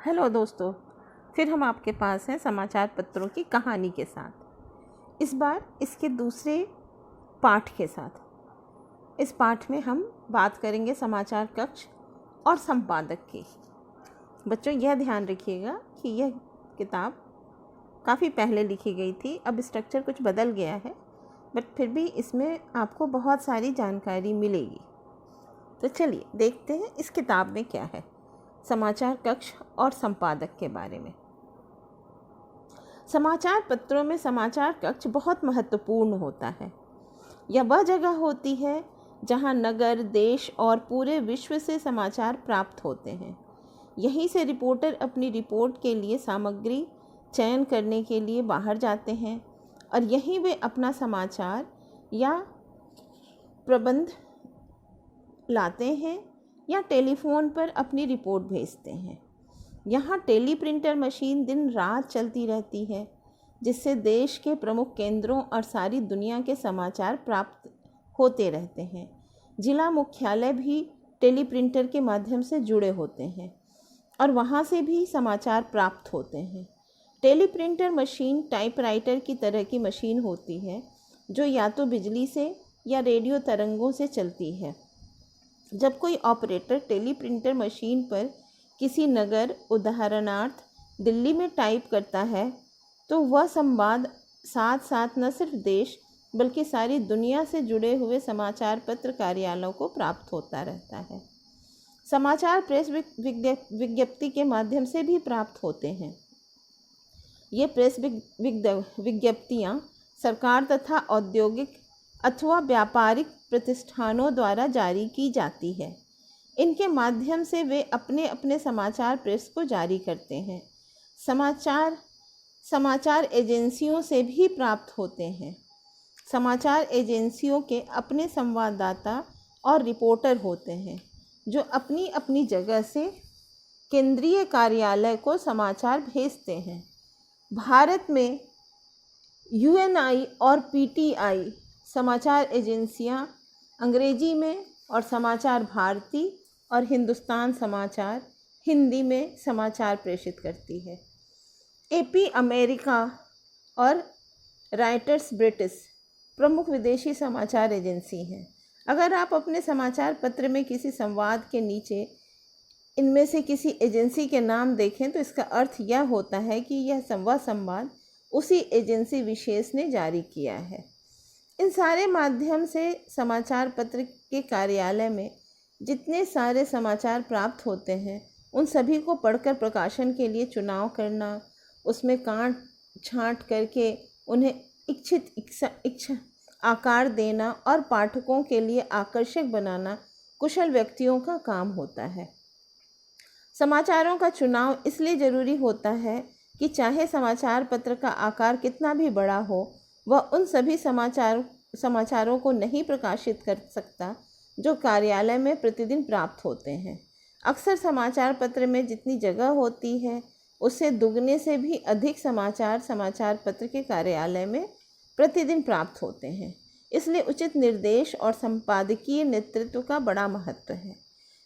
Hello दोस्तों, फिर हम आपके पास हैं समाचार पत्रों की कहानी के साथ। इस बार इसके दूसरे पाठ के साथ। इस पाठ में हम बात करेंगे समाचार कक्ष और संपादक की। बच्चों, यह ध्यान रखिएगा कि यह किताब काफ़ी पहले लिखी गई थी। अब स्ट्रक्चर कुछ बदल गया है, बट फिर भी इसमें आपको बहुत सारी जानकारी मिलेगी। तो चलिए देखते हैं इस किताब में क्या है समाचार कक्ष और संपादक के बारे में। समाचार पत्रों में समाचार कक्ष बहुत महत्वपूर्ण होता है। यह वह जगह होती है जहां नगर, देश और पूरे विश्व से समाचार प्राप्त होते हैं। यहीं से रिपोर्टर अपनी रिपोर्ट के लिए सामग्री चयन करने के लिए बाहर जाते हैं और यहीं वे अपना समाचार या प्रबंध लाते हैं या टेलीफोन पर अपनी रिपोर्ट भेजते हैं। यहाँ टेलीप्रिंटर मशीन दिन रात चलती रहती है, जिससे देश के प्रमुख केंद्रों और सारी दुनिया के समाचार प्राप्त होते रहते हैं। जिला मुख्यालय भी टेलीप्रिंटर के माध्यम से जुड़े होते हैं और वहाँ से भी समाचार प्राप्त होते हैं। टेलीप्रिंटर मशीन टाइपराइटर की तरह की मशीन होती है, जो या तो बिजली से या रेडियो तरंगों से चलती है। जब कोई ऑपरेटर टेलीप्रिंटर मशीन पर किसी नगर, उदाहरणार्थ दिल्ली में टाइप करता है, तो वह संवाद साथ साथ न सिर्फ देश बल्कि सारी दुनिया से जुड़े हुए समाचार पत्र कार्यालयों को प्राप्त होता रहता है। समाचार प्रेस विज्ञप्ति के माध्यम से भी प्राप्त होते हैं। ये प्रेस विज्ञप्तियाँ सरकार तथा औद्योगिक अथवा व्यापारिक प्रतिष्ठानों द्वारा जारी की जाती है। इनके माध्यम से वे अपने अपने समाचार प्रेस को जारी करते हैं। समाचार एजेंसियों से भी प्राप्त होते हैं। समाचार एजेंसियों के अपने संवाददाता और रिपोर्टर होते हैं, जो अपनी अपनी जगह से केंद्रीय कार्यालय को समाचार भेजते हैं। भारत में यूएनआई और पीटीआई समाचार एजेंसियां अंग्रेजी में और समाचार भारती और हिंदुस्तान समाचार हिंदी में समाचार प्रेषित करती है। एपी अमेरिका और राइटर्स ब्रिटिश प्रमुख विदेशी समाचार एजेंसी हैं। अगर आप अपने समाचार पत्र में किसी संवाद के नीचे इनमें से किसी एजेंसी के नाम देखें, तो इसका अर्थ यह होता है कि यह संवाद उसी एजेंसी विशेष ने जारी किया है। इन सारे माध्यम से समाचार पत्र के कार्यालय में जितने सारे समाचार प्राप्त होते हैं, उन सभी को पढ़कर प्रकाशन के लिए चुनाव करना, उसमें काट छांट करके उन्हें इच्छित आकार देना और पाठकों के लिए आकर्षक बनाना कुशल व्यक्तियों का काम होता है। समाचारों का चुनाव इसलिए ज़रूरी होता है कि चाहे समाचार पत्र का आकार कितना भी बड़ा हो, वह उन सभी समाचारों को नहीं प्रकाशित कर सकता जो कार्यालय में प्रतिदिन प्राप्त होते हैं। अक्सर समाचार पत्र में जितनी जगह होती है, उससे दुगने से भी अधिक समाचार पत्र के कार्यालय में प्रतिदिन प्राप्त होते हैं। इसलिए उचित निर्देश और संपादकीय नेतृत्व का बड़ा महत्व है।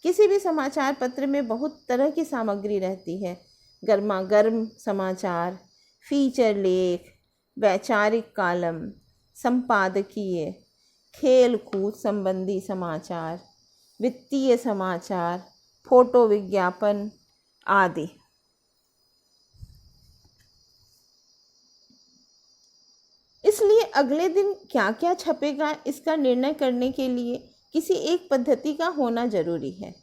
किसी भी समाचार पत्र में बहुत तरह की सामग्री रहती है। गर्मागर्म समाचार, फीचर लेख, वैचारिक कॉलम, संपादकीय, खेल कूद संबंधी समाचार, वित्तीय समाचार, फोटो विज्ञापन आदि। इसलिए अगले दिन क्या क्या छपेगा, इसका निर्णय करने के लिए किसी एक पद्धति का होना जरूरी है।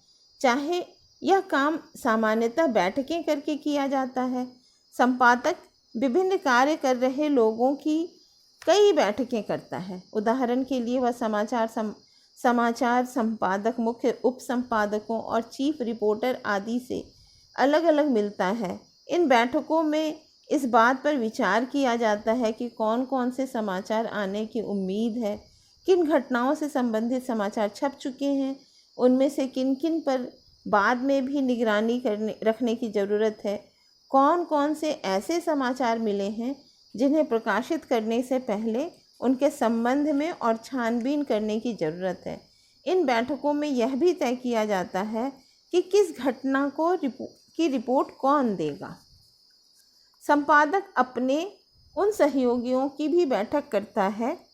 चाहे यह काम सामान्यतः बैठकें करके किया जाता है। संपादक विभिन्न कार्य कर रहे लोगों की कई बैठकें करता है। उदाहरण के लिए वह समाचार संपादक, मुख्य उप संपादकों और चीफ रिपोर्टर आदि से अलग अलग मिलता है। इन बैठकों में इस बात पर विचार किया जाता है कि कौन कौन से समाचार आने की उम्मीद है, किन घटनाओं से संबंधित समाचार छप चुके हैं, उनमें से किन किन पर बाद में भी निगरानी रखने की ज़रूरत है, कौन कौन से ऐसे समाचार मिले हैं जिन्हें प्रकाशित करने से पहले उनके संबंध में और छानबीन करने की ज़रूरत है। इन बैठकों में यह भी तय किया जाता है कि किस घटना को की रिपोर्ट कौन देगा। संपादक अपने उन सहयोगियों की भी बैठक करता है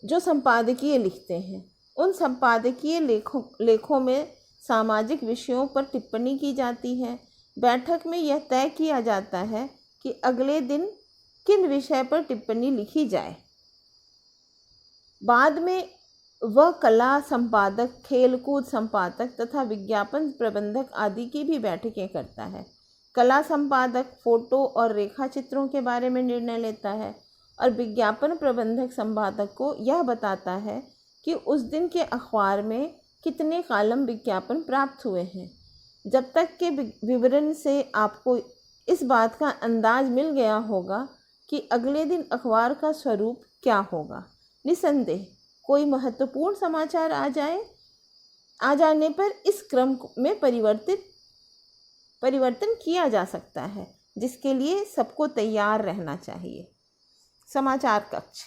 जो संपादकीय लिखते हैं। उन संपादकीय लेखों में सामाजिक विषयों पर टिप्पणी की जाती है। बैठक में यह तय किया जाता है कि अगले दिन किन विषय पर टिप्पणी लिखी जाए। बाद में वह कला संपादक, खेलकूद संपादक तथा विज्ञापन प्रबंधक आदि की भी बैठकें करता है। कला संपादक फोटो और रेखा चित्रों के बारे में निर्णय लेता है और विज्ञापन प्रबंधक संपादक को यह बताता है कि उस दिन के अखबार में कितने कॉलम विज्ञापन प्राप्त हुए हैं। जब तक के विवरण से आपको इस बात का अंदाज मिल गया होगा कि अगले दिन अखबार का स्वरूप क्या होगा। निसंदेह कोई महत्वपूर्ण समाचार आ जाने पर इस क्रम में परिवर्तन किया जा सकता है, जिसके लिए सबको तैयार रहना चाहिए। समाचार कक्ष।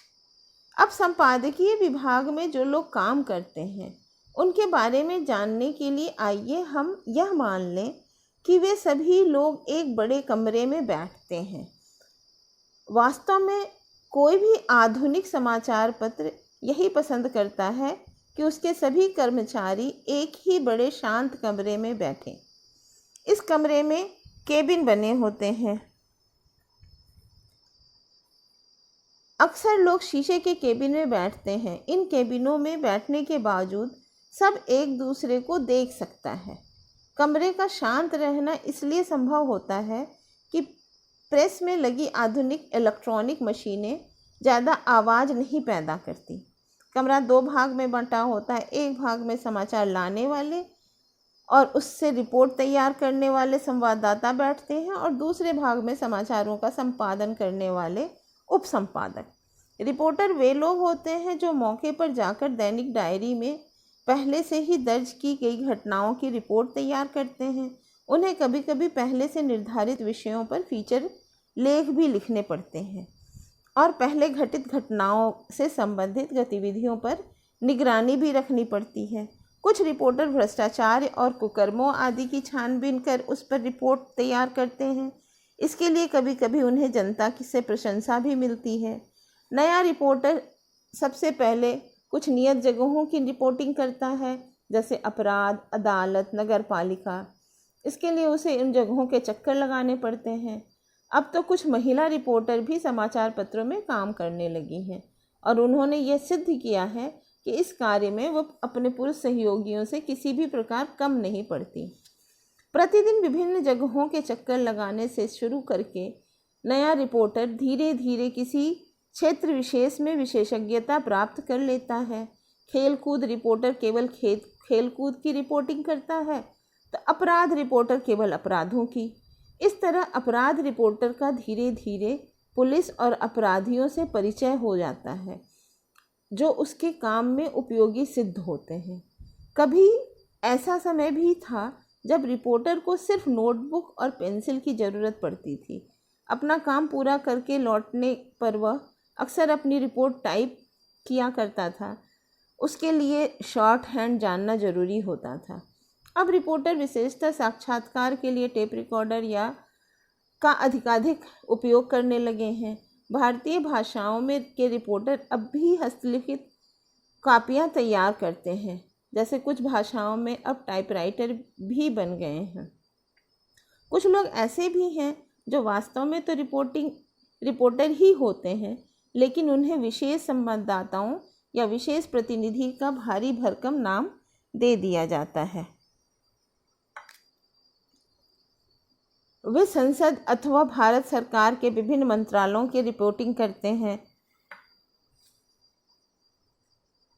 अब संपादकीय विभाग में जो लोग काम करते हैं उनके बारे में जानने के लिए आइए हम यह मान लें कि वे सभी लोग एक बड़े कमरे में बैठते हैं। वास्तव में कोई भी आधुनिक समाचार पत्र यही पसंद करता है कि उसके सभी कर्मचारी एक ही बड़े शांत कमरे में बैठें। इस कमरे में केबिन बने होते हैं। अक्सर लोग शीशे के केबिन में बैठते हैं। इन केबिनों में बैठने के बावजूद सब एक दूसरे को देख सकता है। कमरे का शांत रहना इसलिए संभव होता है कि प्रेस में लगी आधुनिक इलेक्ट्रॉनिक मशीनें ज़्यादा आवाज़ नहीं पैदा करती। कमरा दो भाग में बंटा होता है। एक भाग में समाचार लाने वाले और उससे रिपोर्ट तैयार करने वाले संवाददाता बैठते हैं और दूसरे भाग में समाचारों का संपादन करने वाले उप संपादक। रिपोर्टर वे लोग होते हैं जो मौके पर जाकर दैनिक डायरी में पहले से ही दर्ज की गई घटनाओं की रिपोर्ट तैयार करते हैं। उन्हें कभी कभी पहले से निर्धारित विषयों पर फीचर लेख भी लिखने पड़ते हैं और पहले घटित घटनाओं से संबंधित गतिविधियों पर निगरानी भी रखनी पड़ती है। कुछ रिपोर्टर भ्रष्टाचार और कुकर्मों आदि की छानबीन कर उस पर रिपोर्ट तैयार करते हैं। इसके लिए कभी कभी उन्हें जनता से प्रशंसा भी मिलती है। नया रिपोर्टर सबसे पहले कुछ नियत जगहों की रिपोर्टिंग करता है, जैसे अपराध, अदालत, नगर पालिका। इसके लिए उसे इन जगहों के चक्कर लगाने पड़ते हैं। अब तो कुछ महिला रिपोर्टर भी समाचार पत्रों में काम करने लगी हैं और उन्होंने यह सिद्ध किया है कि इस कार्य में वो अपने पुरुष सहयोगियों से किसी भी प्रकार कम नहीं पड़ती। प्रतिदिन विभिन्न जगहों के चक्कर लगाने से शुरू करके नया रिपोर्टर धीरे धीरे किसी क्षेत्र विशेष में विशेषज्ञता प्राप्त कर लेता है। खेलकूद रिपोर्टर केवल खेलकूद की रिपोर्टिंग करता है तो अपराध रिपोर्टर केवल अपराधों की। इस तरह अपराध रिपोर्टर का धीरे धीरे पुलिस और अपराधियों से परिचय हो जाता है, जो उसके काम में उपयोगी सिद्ध होते हैं। कभी ऐसा समय भी था जब रिपोर्टर को सिर्फ नोटबुक और पेंसिल की ज़रूरत पड़ती थी। अपना काम पूरा करके लौटने पर वह अक्सर अपनी रिपोर्ट टाइप किया करता था। उसके लिए शॉर्ट हैंड जानना जरूरी होता था। अब रिपोर्टर विशेषतः साक्षात्कार के लिए टेप रिकॉर्डर का अधिकाधिक उपयोग करने लगे हैं। भारतीय भाषाओं में के रिपोर्टर अब भी हस्तलिखित कापियाँ तैयार करते हैं, जैसे कुछ भाषाओं में अब टाइपराइटर भी बन गए हैं। कुछ लोग ऐसे भी हैं जो वास्तव में तो रिपोर्टर ही होते हैं, लेकिन उन्हें विशेष संवाददाताओं या विशेष प्रतिनिधि का भारी भरकम नाम दे दिया जाता है। वे संसद अथवा भारत सरकार के विभिन्न मंत्रालयों की रिपोर्टिंग करते हैं।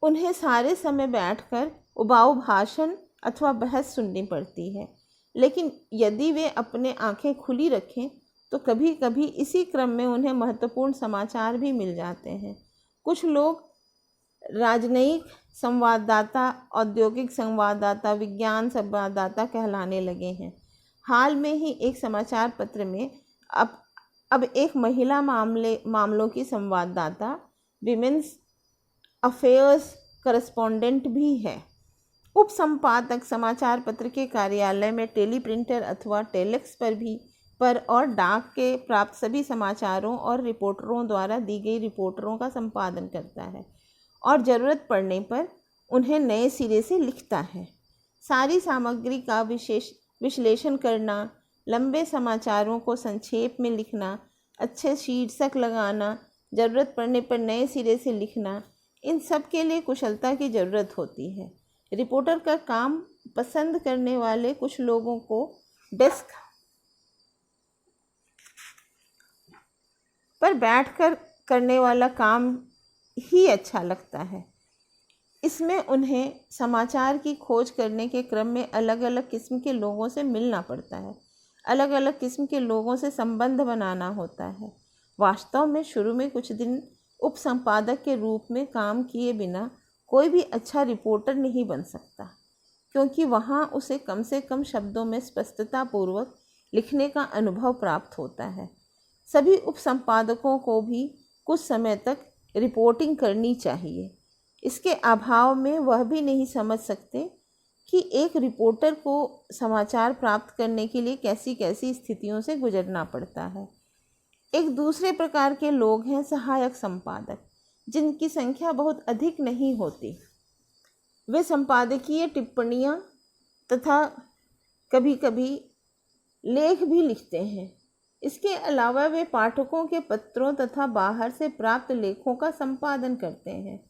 उन्हें सारे समय बैठकर उबाऊ भाषण अथवा बहस सुननी पड़ती है, लेकिन यदि वे अपने आंखें खुली रखें तो कभी कभी इसी क्रम में उन्हें महत्वपूर्ण समाचार भी मिल जाते हैं। कुछ लोग राजनयिक संवाददाता, औद्योगिक संवाददाता, विज्ञान संवाददाता कहलाने लगे हैं। हाल में ही एक समाचार पत्र में अब एक महिला मामलों की संवाददाता, विमेंस अफेयर्स करस्पॉन्डेंट भी है। उप संपादक समाचार पत्र के कार्यालय में टेलीप्रिंटर अथवा टेलेक्स पर और डाक के प्राप्त सभी समाचारों और रिपोर्टरों द्वारा दी गई रिपोर्टरों का संपादन करता है और ज़रूरत पड़ने पर उन्हें नए सिरे से लिखता है। सारी सामग्री का विश्लेषण करना, लंबे समाचारों को संक्षेप में लिखना, अच्छे शीर्षक लगाना, ज़रूरत पड़ने पर नए सिरे से लिखना, इन सब के लिए कुशलता की ज़रूरत होती है। रिपोर्टर का काम पसंद करने वाले कुछ लोगों को डेस्क पर बैठकर करने वाला काम ही अच्छा लगता है। इसमें उन्हें समाचार की खोज करने के क्रम में अलग अलग किस्म के लोगों से मिलना पड़ता है, अलग अलग किस्म के लोगों से संबंध बनाना होता है। वास्तव में शुरू में कुछ दिन उप संपादक के रूप में काम किए बिना कोई भी अच्छा रिपोर्टर नहीं बन सकता, क्योंकि वहाँ उसे कम से कम शब्दों में स्पष्टता पूर्वक लिखने का अनुभव प्राप्त होता है। सभी उप संपादकों को भी कुछ समय तक रिपोर्टिंग करनी चाहिए। इसके अभाव में वह भी नहीं समझ सकते कि एक रिपोर्टर को समाचार प्राप्त करने के लिए कैसी कैसी स्थितियों से गुजरना पड़ता है। एक दूसरे प्रकार के लोग हैं सहायक संपादक, जिनकी संख्या बहुत अधिक नहीं होती। वे संपादकीय टिप्पणियाँ तथा कभी कभी लेख भी लिखते हैं। इसके अलावा वे पाठकों के पत्रों तथा बाहर से प्राप्त लेखों का संपादन करते हैं।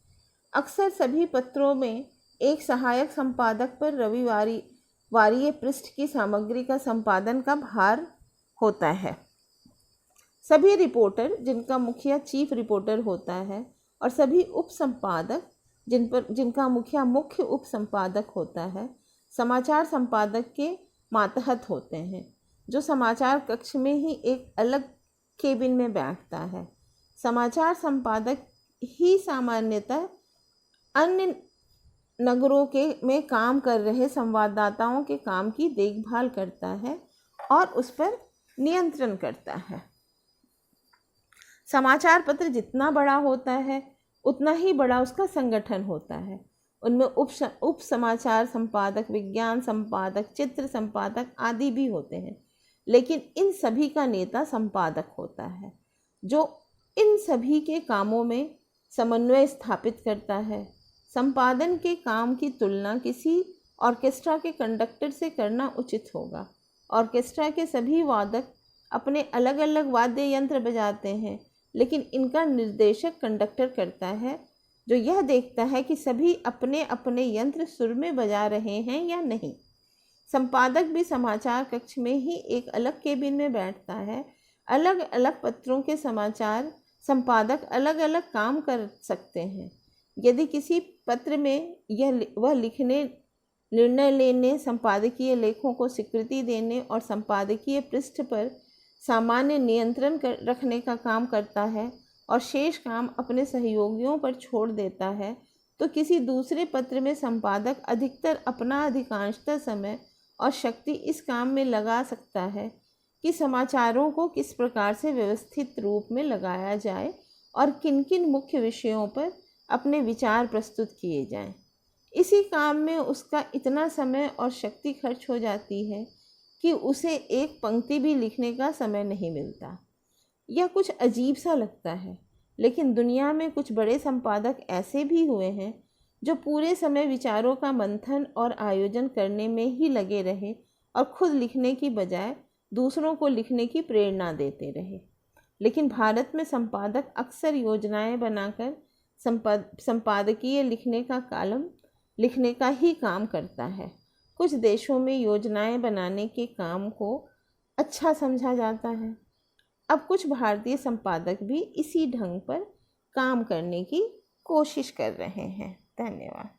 अक्सर सभी पत्रों में एक सहायक संपादक पर रविवारीय पृष्ठ की सामग्री का संपादन का भार होता है। सभी रिपोर्टर, जिनका मुखिया चीफ रिपोर्टर होता है, और सभी उप संपादक, जिनका मुखिया मुख्य उप संपादक होता है, समाचार संपादक के मातहत होते हैं, जो समाचार कक्ष में ही एक अलग केबिन में बैठता है। समाचार संपादक ही सामान्यतः अन्य नगरों में काम कर रहे संवाददाताओं के काम की देखभाल करता है और उस पर नियंत्रण करता है। समाचार पत्र जितना बड़ा होता है उतना ही बड़ा उसका संगठन होता है। उनमें उप समाचार संपादक, विज्ञान संपादक, चित्र संपादक आदि भी होते हैं, लेकिन इन सभी का नेता संपादक होता है, जो इन सभी के कामों में समन्वय स्थापित करता है। संपादन के काम की तुलना किसी ऑर्केस्ट्रा के कंडक्टर से करना उचित होगा। ऑर्केस्ट्रा के सभी वादक अपने अलग अलग वाद्य यंत्र बजाते हैं, लेकिन इनका निर्देशक कंडक्टर करता है, जो यह देखता है कि सभी अपने अपने यंत्र सुर में बजा रहे हैं या नहीं। संपादक भी समाचार कक्ष में ही एक अलग केबिन में बैठता है। अलग अलग पत्रों के समाचार संपादक अलग अलग काम कर सकते हैं। यदि किसी पत्र में वह लिखने, निर्णय लेने, संपादकीय लेखों को स्वीकृति देने और संपादकीय पृष्ठ पर सामान्य नियंत्रण रखने का काम करता है और शेष काम अपने सहयोगियों पर छोड़ देता है, तो किसी दूसरे पत्र में संपादक अधिकतर अपना अधिकांशतः समय और शक्ति इस काम में लगा सकता है कि समाचारों को किस प्रकार से व्यवस्थित रूप में लगाया जाए और किन किन मुख्य विषयों पर अपने विचार प्रस्तुत किए जाएं। इसी काम में उसका इतना समय और शक्ति खर्च हो जाती है कि उसे एक पंक्ति भी लिखने का समय नहीं मिलता। यह कुछ अजीब सा लगता है, लेकिन दुनिया में कुछ बड़े संपादक ऐसे भी हुए हैं जो पूरे समय विचारों का मंथन और आयोजन करने में ही लगे रहे और खुद लिखने की बजाय दूसरों को लिखने की प्रेरणा देते रहे। लेकिन भारत में संपादक अक्सर योजनाएं बनाकर संपादकीय लिखने का ही काम करता है। कुछ देशों में योजनाएं बनाने के काम को अच्छा समझा जाता है। अब कुछ भारतीय संपादक भी इसी ढंग पर काम करने की कोशिश कर रहे हैं। धन्यवाद।